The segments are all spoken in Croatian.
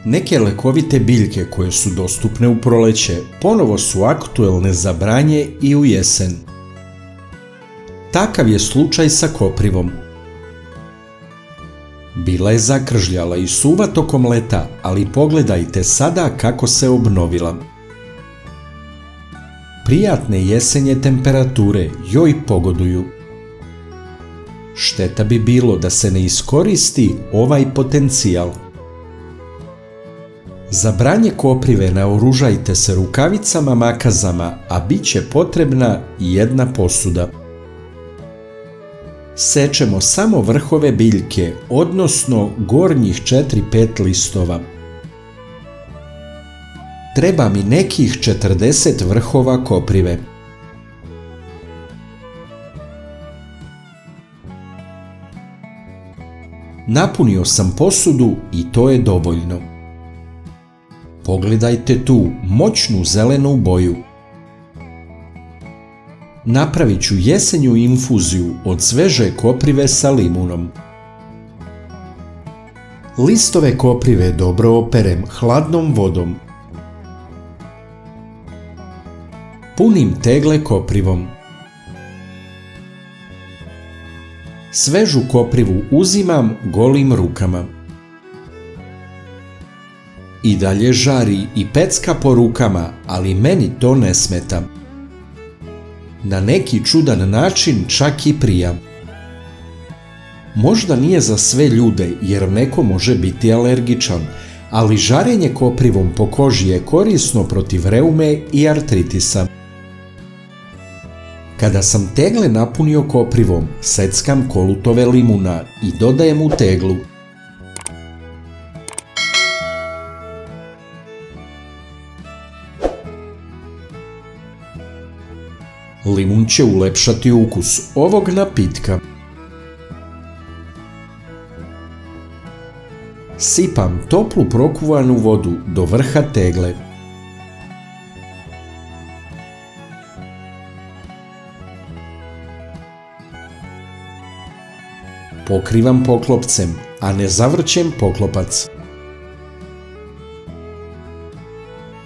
Neke lekovite biljke koje su dostupne u proleće ponovo su aktuelne za branje i u jesen. Takav je slučaj sa koprivom. Bila je zakržljala i suva tokom leta, ali pogledajte sada kako se obnovila. Prijatne jesenje temperature joj pogoduju. Šteta bi bilo da se ne iskoristi ovaj potencijal. Za branje koprive naoružajte se rukavicama makazama, a bit će potrebna i jedna posuda. Sečemo samo vrhove biljke, odnosno gornjih 4-5 listova. Treba mi nekih 40 vrhova koprive. Napunio sam posudu i to je dovoljno. Pogledajte tu moćnu zelenu boju. Napravit ću jesenju infuziju od sveže koprive sa limunom. Listove koprive dobro operem hladnom vodom. Punim tegle koprivom. Svežu koprivu uzimam golim rukama. I dalje žari i pecka po rukama, ali meni to ne smeta. Na neki čudan način čak i prija. Možda nije za sve ljude jer neko može biti alergičan, ali žarenje koprivom po koži je korisno protiv reume i artritisa. Kada sam tegle napunio koprivom, seckam kolutove limuna i dodajem u teglu. Limun će ulepšati ukus ovog napitka. Sipam toplu prokuvanu vodu do vrha tegle. Pokrivam poklopcem, a ne zavrćem poklopac.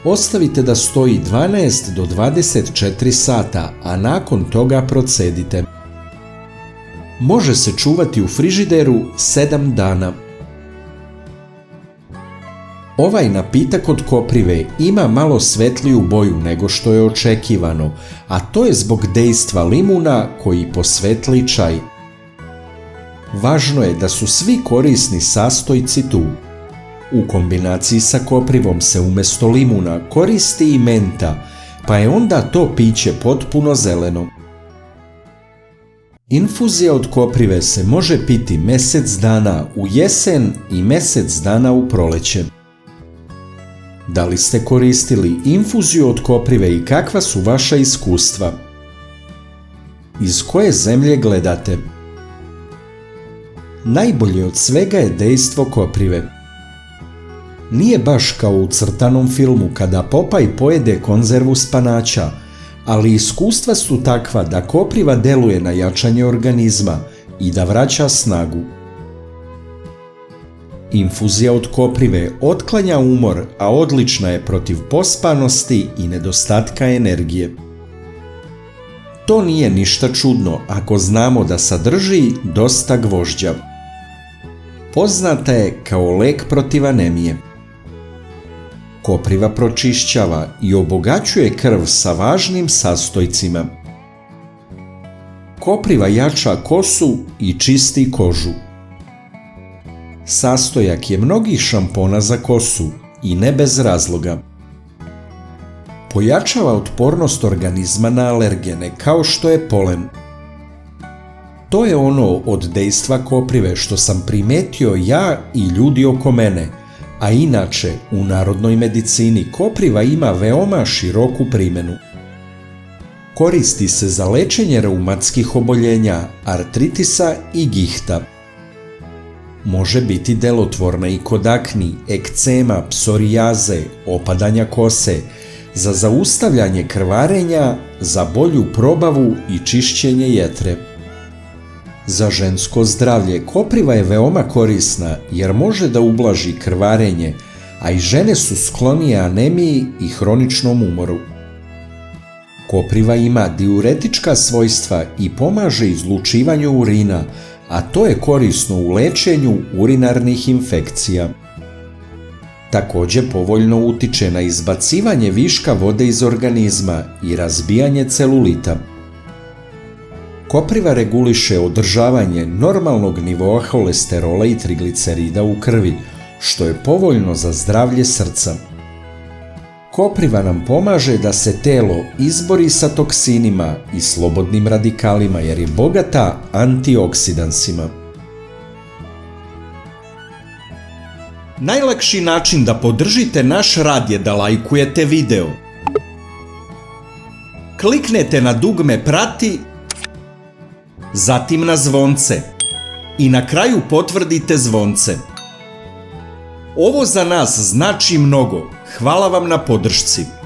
Ostavite da stoji 12 do 24 sata, a nakon toga procedite. Može se čuvati u frižideru 7 dana. Ovaj napitak od koprive ima malo svetliju boju nego što je očekivano, a to je zbog dejstva limuna koji posvetli čaj. Važno je da su svi korisni sastojci tu. U kombinaciji sa koprivom se umjesto limuna koristi i menta, pa je onda to piće potpuno zeleno. Infuzija od koprive se može piti mjesec dana u jesen i mjesec dana u proleće. Da li ste koristili infuziju od koprive i kakva su vaša iskustva? Iz koje zemlje gledate? Najbolje od svega je dejstvo koprive. Nije baš kao u crtanom filmu kada Popaj pojede konzervu spanaća, ali iskustva su takva da kopriva deluje na jačanje organizma i da vraća snagu. Infuzija od koprive otklanja umor, a odlična je protiv pospanosti i nedostatka energije. To nije ništa čudno ako znamo da sadrži dosta gvožđa. Poznata je kao lek protiv anemije. Kopriva pročišćava i obogaćuje krv sa važnim sastojcima. Kopriva jača kosu i čisti kožu. Sastojak je mnogih šampona za kosu i ne bez razloga. Pojačava otpornost organizma na alergene kao što je polen. To je ono od dejstva koprive što sam primetio ja i ljudi oko mene, a inače u narodnoj medicini kopriva ima veoma široku primjenu. Koristi se za lečenje reumatskih oboljenja, artritisa i gihta. Može biti delotvorna i kod akni, ekcema, psorijaze, opadanja kose, za zaustavljanje krvarenja, za bolju probavu i čišćenje jetre. Za žensko zdravlje kopriva je veoma korisna jer može da ublaži krvarenje, a i žene su sklonije anemiji i hroničnom umoru. Kopriva ima diuretička svojstva i pomaže izlučivanju urina, a to je korisno u lečenju urinarnih infekcija. Također povoljno utiče na izbacivanje viška vode iz organizma i razbijanje celulita. Kopriva reguliše održavanje normalnog nivoa holesterola i triglicerida u krvi, što je povoljno za zdravlje srca. Kopriva nam pomaže da se telo izbori sa toksinima i slobodnim radikalima jer je bogata antioksidansima. Najlakši način da podržite naš rad je da lajkujete video. Kliknete na dugme prati, zatim na zvonce i na kraju potvrdite zvonce. Ovo za nas znači mnogo. Hvala vam na podršci.